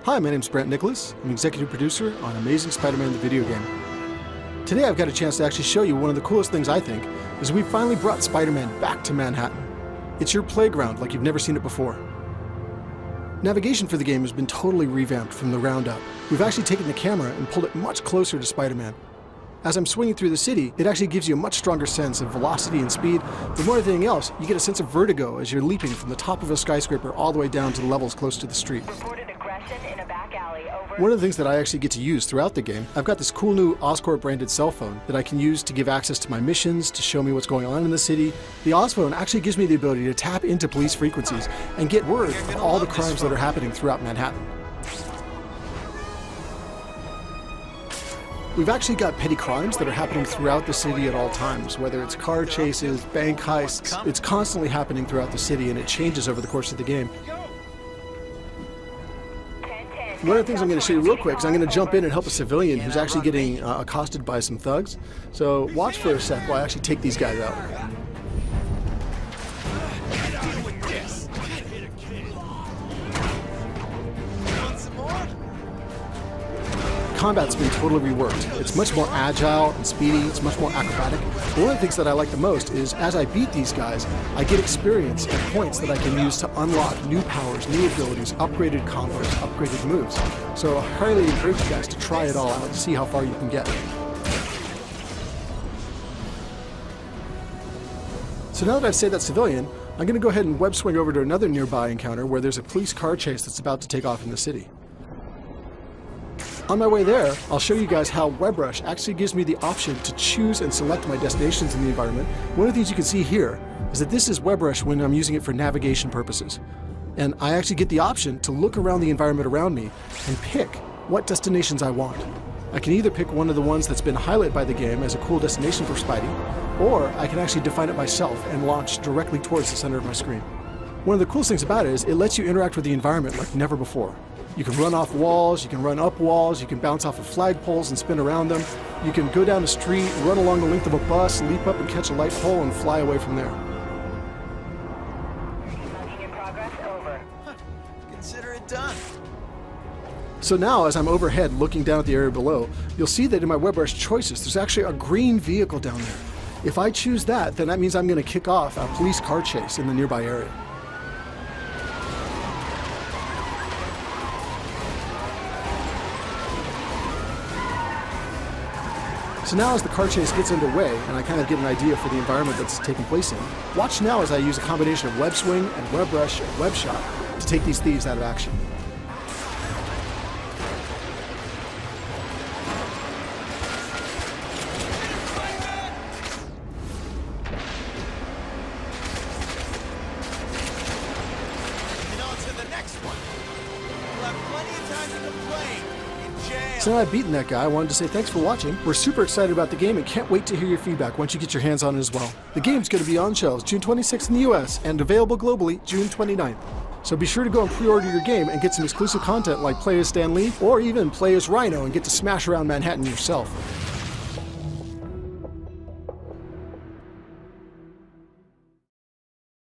Hi, my name's Brent Nicholas. I'm executive producer on Amazing Spider-Man the video game. Today I've got a chance to actually show you one of the coolest things I think, is we finally brought Spider-Man back to Manhattan. It's your playground like you've never seen it before. Navigation for the game has been totally revamped from the ground up. We've actually taken the camera and pulled it much closer to Spider-Man. As I'm swinging through the city, it actually gives you a much stronger sense of velocity and speed, but more than anything else, you get a sense of vertigo as you're leaping from the top of a skyscraper all the way down to the levels close to the street. One of the things that I actually get to use throughout the game, I've got this cool new Oscorp branded cell phone that I can use to give access to my missions, to show me what's going on in the city. The Osphone actually gives me the ability to tap into police frequencies and get word of all the crimes that are happening throughout Manhattan. We've actually got petty crimes that are happening throughout the city at all times, whether it's car chases, bank heists. It's constantly happening throughout the city and it changes over the course of the game. One of the things I'm going to show you real quick is I'm going to jump in and help a civilian who's actually getting accosted by some thugs. So watch for a sec while I actually take these guys out. Combat's been totally reworked. It's much more agile and speedy, it's much more acrobatic. But one of the things that I like the most is as I beat these guys, I get experience and points that I can use to unlock new powers, new abilities, upgraded combos, upgraded moves. So I highly encourage you guys to try it all out and see how far you can get. So now that I've saved that civilian, I'm going to go ahead and web swing over to another nearby encounter where there's a police car chase that's about to take off in the city. On my way there, I'll show you guys how WebRush actually gives me the option to choose and select my destinations in the environment. One of the things you can see here is that this is WebRush when I'm using it for navigation purposes. And I actually get the option to look around the environment around me and pick what destinations I want. I can either pick one of the ones that's been highlighted by the game as a cool destination for Spidey, or I can actually define it myself and launch directly towards the center of my screen. One of the coolest things about it is it lets you interact with the environment like never before. You can run off walls, you can run up walls, you can bounce off of flagpoles and spin around them. You can go down a street, run along the length of a bus, leap up and catch a light pole, and fly away from there. In progress, over. Consider it done. So now, as I'm overhead looking down at the area below, you'll see that in my WebRush choices, there's actually a green vehicle down there. If I choose that, then that means I'm going to kick off a police car chase in the nearby area. So now as the car chase gets underway, and I kind of get an idea for the environment that's taking place in, watch now as I use a combination of web swing and WebRush and web shot to take these thieves out of action. And on to the next one. We'll have plenty of time to complain. So now I've beaten that guy, I wanted to say thanks for watching. We're super excited about the game and can't wait to hear your feedback once you get your hands on it as well. The game's going to be on shelves June 26th in the US and available globally June 29th. So be sure to go and pre-order your game and get some exclusive content like play as Stan Lee or even play as Rhino and get to smash around Manhattan yourself.